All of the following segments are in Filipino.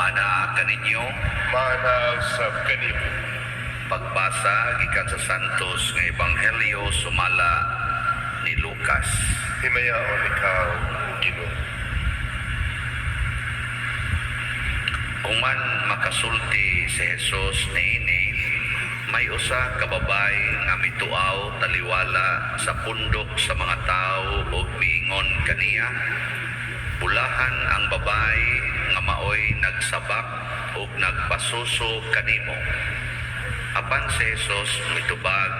Maanaa kaninyo, Mana sa kanimo. pagbasa gikan sa Santos nga Ebanghelyo sumala ni Lucas. Himayaon ikaw, Ginoo. Human makasulti si Jesus niini, may usa ka babae nga mituaw taliwala sa pundok sa mga tao ug miingon kaniya, bulahan ang babae nga maoy nagsabak ug nagpasuso kanimo. Apan si Jesus mitubag,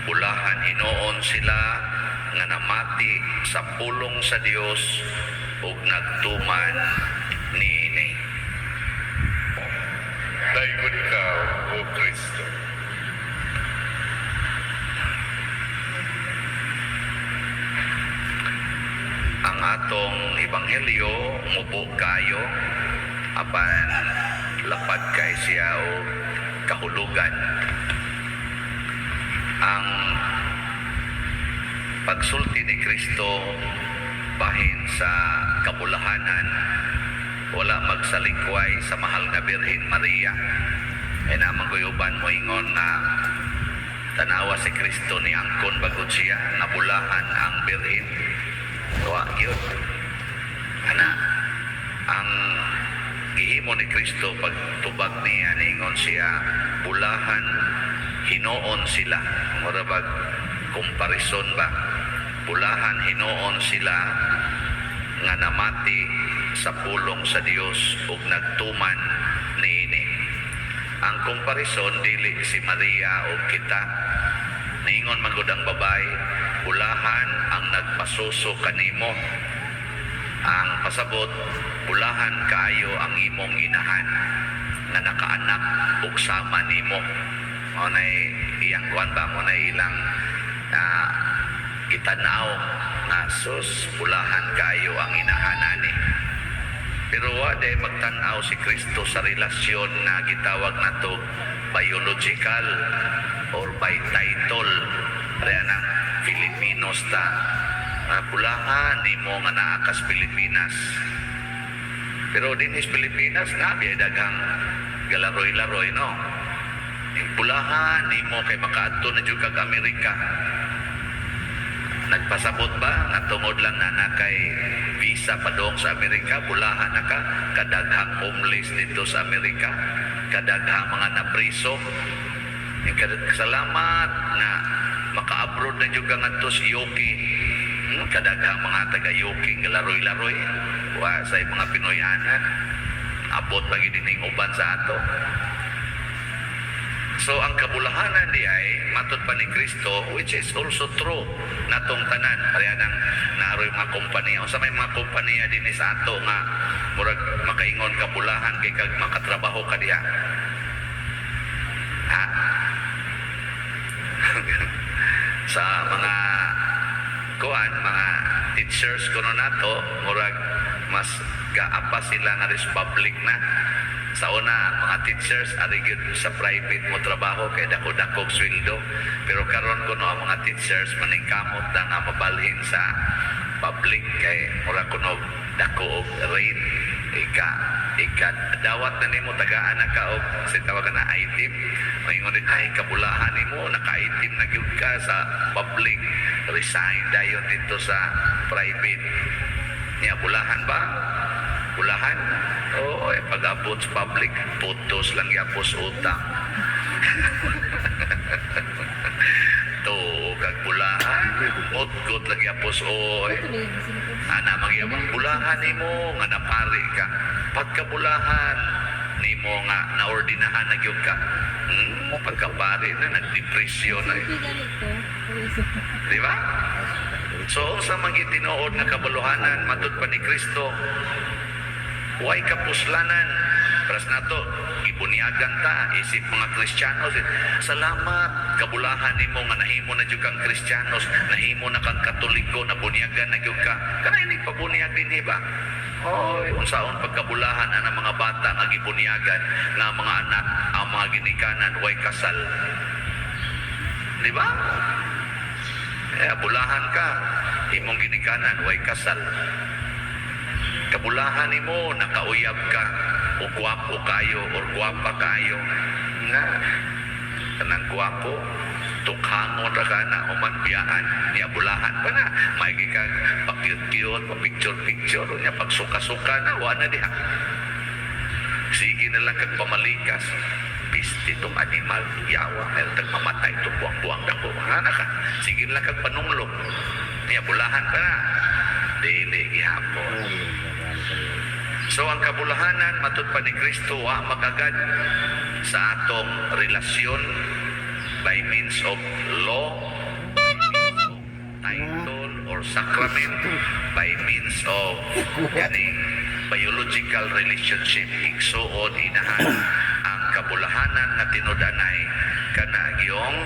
bulahan hinoon sila nga namati sa pulong sa Dios ug nagtuman niini. Dayon ikaw, O Kristo. Ang atong ebanghelyo mubo kayo apan lapad kay siya o kahulugan. Ang pagsulti ni Kristo bahin sa kabulahanan wala magsalikway sa mahal nga Birhen Maria. E namang guyuban mo ingon na tanawa si Kristo ni angkon bagod siya nabulahan ang Birhen. Tuwa yun. Ana, ang gihimo ni Kristo pagtubag niya ningon siya bulahan hinoon sila. Mura bag komparison ba? Bulahan hinoon sila nga namati sa pulong sa Dios ug nagtuman niini. Ang komparison dili si Maria ug kita. Ningon man gud ang babae, bulahan ang nagpasuso kanimo. Ang pasabot, bulahan kaayo ang imong inahan nga nakaanak ug sama nimo. Mao nay iyang kuan ba, mo nay ilang gitanaw na sus bulahan kaayo ang inahan ani. Pero wala magtanaw si Kristo sa relasyon na gitawag nato biological or by title. Kaya na Filipinos ta. Bulahan ni mo nga naakas Pilipinas. Pero din is Pilipinas nga biya daghang galaroy-laroy no. Bulahan ni mo kay makaadto na jud kag Amerika. Nagpasabot ba nga tungod lang na kay visa pa doon sa Amerika, bulahan na ka, kadaghang homeless dito sa Amerika, kadaghang mga napriso. Salamat na maka-abroad na juga nga to si Yoki. Kadaghang mga taga-Yoki nga laroy-laroy. Wa sa mga Pinoyanan. Abot lagi din yung uban sa ato. So ang kabulahanan di ay matod pa ni Kristo, which is also true natong tanan. Kaya nang naroy mga kompanya. O sa may mga kompanya din sa ato nga murag makaingon kabulahan kay kag makatrabaho ka diha. Ha? Sa mga kuan, mga teachers kuno nato, murag mas gaapa sila nga republic na. Sa una, mga teachers ari gyud sa private mo trabaho kay dako-dakog sweldo. Pero karon kuno ang mga teachers maningkamot na nga mabalhin sa public kay mura kuno dako og rate. Ika dawat na nimo tagaan na ka og sa tawagan na item. Moingon din ay kabulahan nimo naka-item na gyud ka sa public. Resign dayon dito sa private. Niya bulahan ba? Bulahan? Oo, pag-abot sa public, putos lang yapos utang. Kag bulahan, utgot lang yapos oy. Ana magyamang bulahan nimo nga napari ka. Pagkabulahan nimo nga naordinahan na gyud ka. Pagkapari na nagdepresyon na. Di ba? So sa mga tinuod nga kabuluhanan matud pa ni Kristo, way kapuslanan. Pras nato ibunyagan ta isip mga Kristiyanos. Salamat kabulahan nimo nga nahimo na jud kang Kristiyanos, nahimo na kang Katoliko, nabunyagan na jud ka. Kana ini pabunyag din ba? Oy, unsaon pagkabulahan ang mga bata nga gibunyagan nga mga anak ang mga ginikanan way kasal. Di ba? Bulahan ka, imong ginikanan way kasal. Kabulahan nimo nakauyab ka. o gwapo kayo or gwapa kayo nga kanang gwapo tukhangon ra ka na human biyaan niya bulahan pa na may kag pakyut-kyut picture niya pagsuka-suka na wa na diha sige na lang kag pamalikas pisti tong animal yawa meron tag mamatay itong buwang-buwang dako nga ka sige na lang kag panunglog niya bulahan pa na dili gihapon. So ang kabulahanan matud pa ni Kristo wa magagad sa atong relasyon by means of law, by means of title or sacrament, by means of kaning biological relationship. Igsuon inahan ang kabulahanan nga tinudanay kana gyong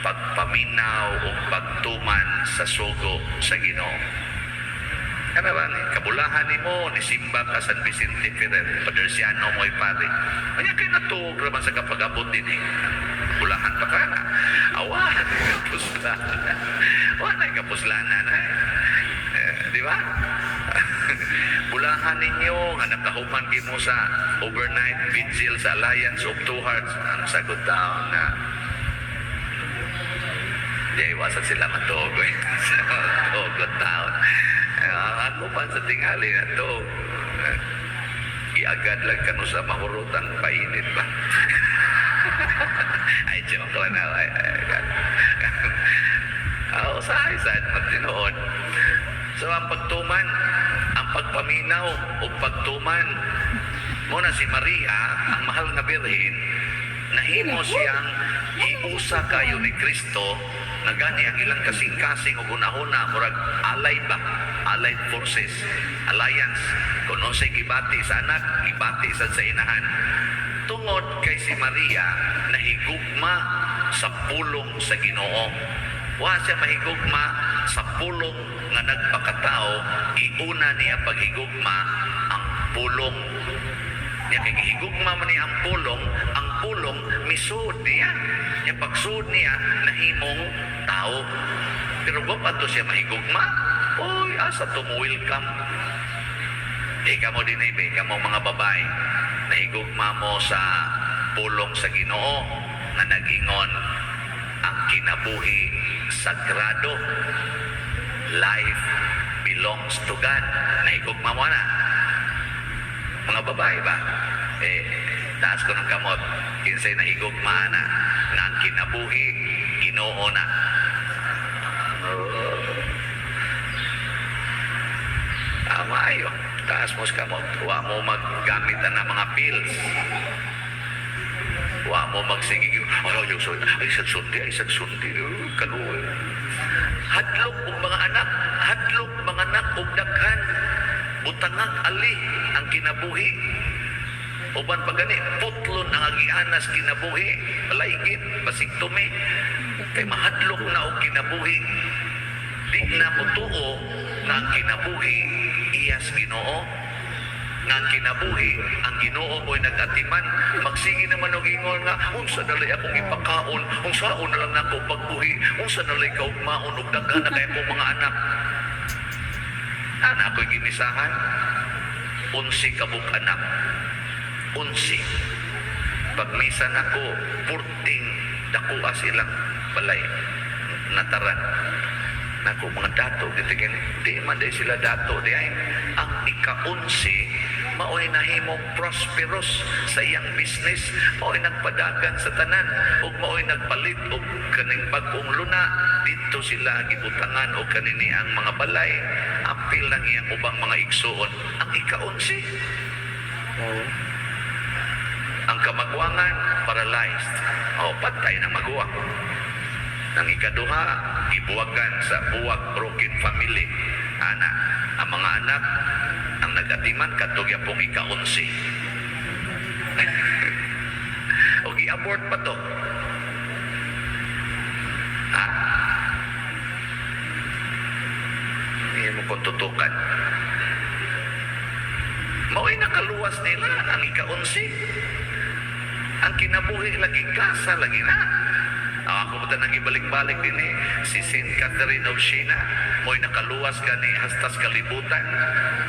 pagpaminaw o pagtuman sa sugo sa Ginoo. Ano ba ni kabulahan nimo ni simba ka San Vicente Ferrer, Padersiano mo'y pare. Kanya kay natuog raman sa kapag-abot din eh. Bulahan pa ka na. Awa, kapuslanan. Wala kapuslanan di ba? Bulahan ninyo nga nakahuman mo sa overnight vigil sa Alliance of Two Hearts. Ang sagot daw na di iwasan sila matuog eh. Matuog lang taon. Ako pa sa tingali na to iagad lang kano sa mahurutan painit ba ay joke lang na usahay-sahay matinood so ang pagtuman ang pagpaminaw o pagtuman muna si Maria ang mahal na birhen nahimo siyang iusa kayo ni Kristo na gani ang ilang kasing-kasing o gunahuna murag allied forces alliance kung unsay gibati sa anak gibati sa inahan tungod kay si Maria nahigugma sa pulong sa Ginoo wa siya mahigugma sa pulong nga nagpakatao iuna niya paghigugma ang pulong niya kay higugma man niya ang pulong misud niya niya pagsud niya nahimong tao pero wa pa to siya mahigugma oy asa to mo welcome kamo din ibe kamo mga babae nahigugma mo sa pulong sa Ginoo nga nag-ingon ang kinabuhi sagrado life belongs to God nahigugma mo na mga babae ba taas ko ng kamot kinsay nahigugma na nga ang kinabuhi Ginoo na tama ayo taas mo sa kamot wa mo maggamit na mga pills wa mo magsigig ay sagsundi kaluoy hadlok og mga anak og daghan butangag ali ang kinabuhi uban pa gani putlon ang agianas kinabuhi palaigid pasigtumi kay mahadlok na og kinabuhi di na mutuo nga ang kinabuhi iyas Ginoo nga ang kinabuhi ang Ginoo mo'y nag-atiman magsigi naman og ingon nga unsa nalay akong ipakaon unsaon na lang nako pagbuhi unsa nalay kaugmaon og daghan na kay akong mga anak ana ko'y gimisahan 11 kabuk anak 11 pagmisan ako 14 dakuha silang balay nataran nako mga dato gitingin di man day sila dato di ay ang ika-11 mao'y nahimong prosperous sa iyang business mao'y nagpadagan sa tanan ug mao'y nagpalit og kaning bag-ong luna dito sila gibutangan og kanini ang mga balay apil lang iyang ubang mga igsuon ang ika-11 ang kamagwangan paralyzed patay na maguwang ang ikaduha gibuwagan sa buwag broken family ana ang mga anak ang nagatiman kadtong yapong ika-11 o gi-abort pa to hindi mo kung tutukan mao'y nakaluwas nila ang ika-11 ang kinabuhi lagi kasa lagi na Ako mo nang ibalik-balik din si Saint Catherine of Siena. Mo'y nakaluwas gani hastas kalibutan.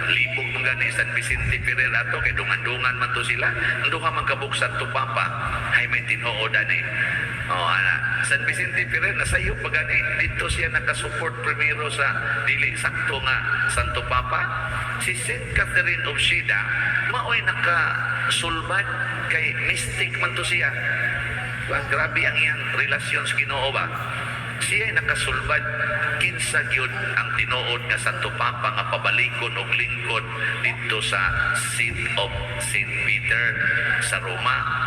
Libog mo gani San Vicente Ferrer ato, kay dungan-dungan man to sila. Ando ka magkabuksan to Papa. Ay may tinoodan San Vicente Ferrer, nasayo pa gani. Dito siya nakasupport primero sa dili sakto nga Santo Papa. Si Saint Catherine of Siena, maoy nakasulbad kay mystic man to siya. Grabe ang iyang relasyon sa Ginoo ba? Siya ay nakasulbad kinsa gyud ang tinuod nga Santo Papa nga pabalikon og lingkod dito sa seat of Saint Peter sa Roma.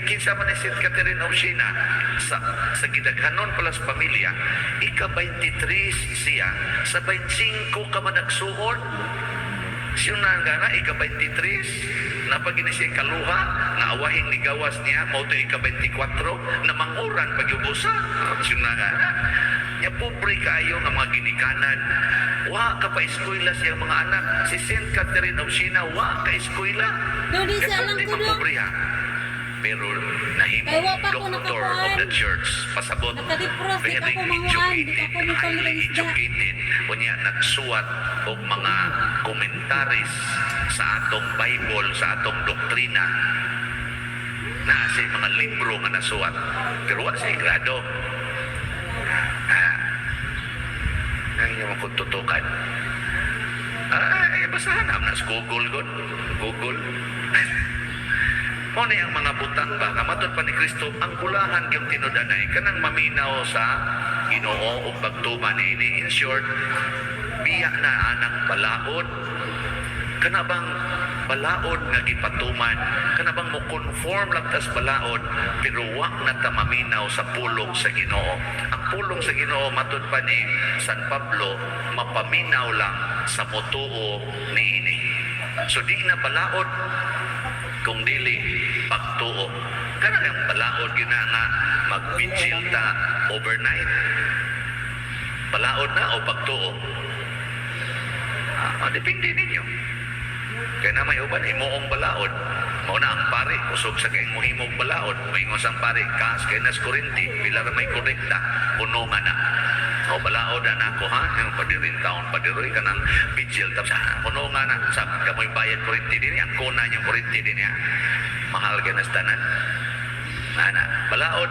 Kinsa man ni Saint Catherine of Siena sa gidaghanon pala sa pamilya, ika-23 siya sa 25 ka man nagsuod. Siya na ika-23 na pag siya kaluha na awahing ni gawas niya mao to ika-24 na manguran pagyubusa. Siya na ya pobre kayo nga mga ginikanan. Wa ka pa eskwela siyang mga anak. Si Saint Catherine of Siena wa ka eskwela. Dodi sa lang ko do. Pero nahimo Kaya wa pa ako doctor of nakakuan. the church. Pasabot, Nakadipros, di very ako manguan, di educated, ako mipalitan highly isda. educated. Kunya nagsuwat og mga komentaris sa atong Bible, sa atong doktrina. Na sa mga libro nga nasuwat. Pero wala siya grado. Ay, yung kung tutukan. Ay, basahan naman na sa Google. Google. Mo ang mga butang ba, kamatod pa ni Kristo, ang kulahan yung tinudanay, kanang maminaw sa Ginoo o pagtuman ini. In short, biya na anang balaod, kanabang balaod nga gipatuman, kanabang mo conform lang tas balaod, pero wak na ta maminaw sa pulong sa Ginoo. Ang pulong sa Ginoo, matod pa ni San Pablo, mapaminaw lang sa mutuo ni ini. So di na balaod, kung dili pagtuo. Kana yung balaod gina nga mag-vigil ta overnight. Balaod na o pagtuo? Depende ninyo. Kaya na may uban, himuong balaod. Mauna ang pari, usog sa kayong muhimong balaod. Mayingos ang pari, kaas kayo nas kurinti, pilar may korekta, puno nga na. O balaod na ako ha, yung padirin taon, padiroy ka ng vigil, tapos puno nga na, sabi ka mo'y bayad kurinti din, ang kuna niyang kurinti din ya. Mahal ka na sa tanan. Na, balaod,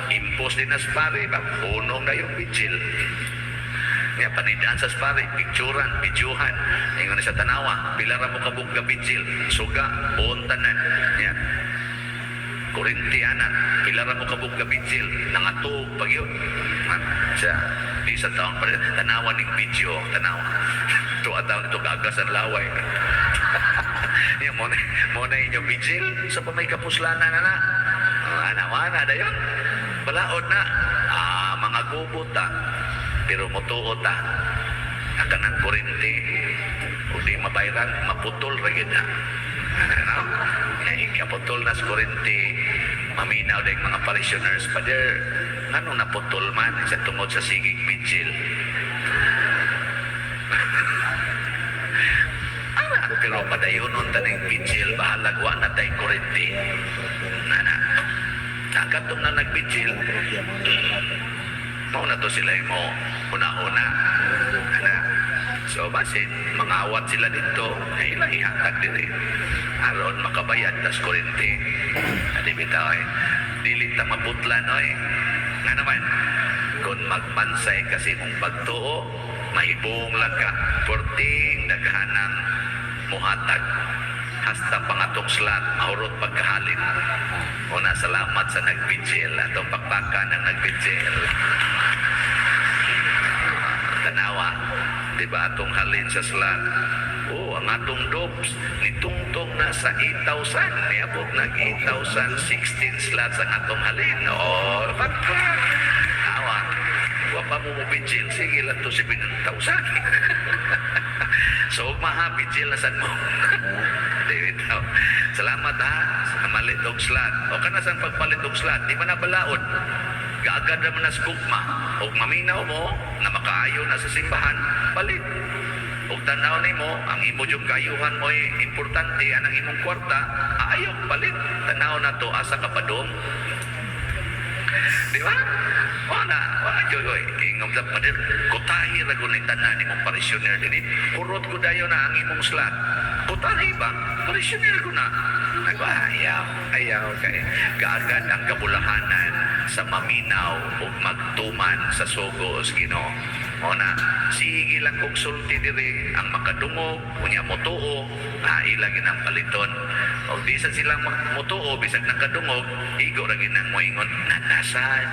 impos din na sa pari, puno nga yung vigil. Nga panidaan sa spari, picturan, videohan, ingon sa tanawa, bilang mo kabog ka vigil, suga, buong tanan. Yan. Korintiana, bilang mo kabog ka vigil, nangatog pag yun. Sa di sa taon pa rin, tanawa ng video, tanawa. Tuwa taon ito gagas ang laway. Yan, muna inyong vigil, sa pamay kapuslanan na. Ana dayon, balaod na, mga gubuta, pero mutuot ang kanang kurinti o di mabayran, maputol ragid na. Ikaputol na sa kurinti, maminaw na mga parishioners pa der, ano naputol man sa tungod sa sigig vigil. Pero padayonon taning vigil, bahalagwa na tayong kurinti. Katong na nag-vigil, mauna to sila mo una-una. So basin, mangawat sila dito, ay ilang ihatag din aron makabayad tas kurinti. Adi bitaw dili ta maputlan nga naman, kung magpansay kasi mong pagtuo, mahibong lang ka, porting daghanang muhatag. Hasta pangatong slat, mahurot pagkahalin. Una, salamat sa nag-vigil. Atong pakpakan ng nag-vigil. Tanawa, di ba atong halin sa slat? Ang atong dobs, nitungtong na sa 8,000. Niabot nag 8,016 slots ang atong halin. Pakpak. Tanawa, wapa mo mo vigil, sige lang to 7,000. So, maha-vigil na saan mo. Salamat ha sa malit og slot. O kana sang pagpalit og slot, di man na balaod. Gaagad naman na skugma. O maminaw mo na makaayo na sa simbahan, palit. O tanaw ni mo, ang imo yung kayuhan mo importante, anang imong kwarta, ayaw, palit. Tanaw na to, asa ka pa doon. Di ba? Wala joy ingom sa pader kutahi ra gud ni tanan imong parishioner dinhi kurot ko dayon na ang imong slat kutahi ba parishioner ko na ayaw kay kaagad ang kabulahanan sa maminaw ug magtuman sa sugo sa Ginoo. Mo na sige lang kog sulti diri ang makadungog unya motuo ila ginang paliton o bisan silang motuo bisag nang kadungog igo ra ginang moingon nanasan.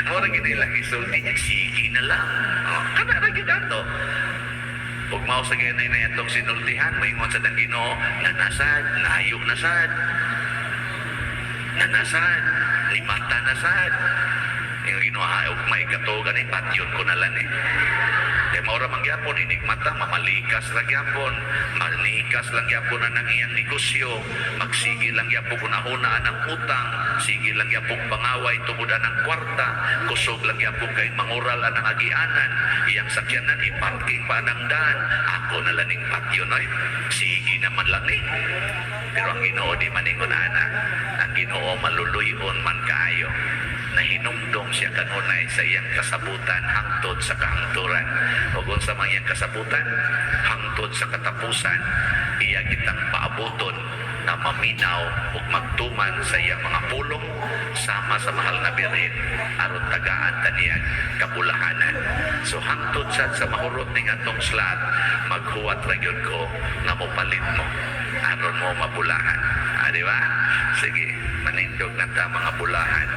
Mura gina ilang isulti sige na lang kada ra gid ato ug mao sa ganay na atong sinultihan moingon sa dang Ginoo nanasad nayo nasad nanasad limata nasad yung Ginoo ug maikatugan ay patyon ko na lang kaya maura mangyapon inigmata mamalikas lang yapon manikas lang yapon na nang iyang negosyo magsige lang yapon kung ahunaan ng utang sige lang yapon pangaway tubudan ng kwarta kusog lang yapon kay mangural ang agianan iyang sakyanan iparking pa ng daan ako na laning patyon sige naman lang pero ang Ginoo di maningon anak ang Ginoo maluluyon man kaayo na hinumdom siya kanunay sa iyang kasabutan hangtod sa kahangturan o kung sa mga iyang kasabutan hangtod sa katapusan iya kitang paabuton na maminaw ug magtuman sa iyang mga pulong sama sa mahal na Birhen aron tagaan taniyang kabulahanan so hangtod sa mahurot ning atong slat maghuwat ra gyud ko nga mopalit mo aron mo mabulahan di ba sige manindog na ta mga bulahan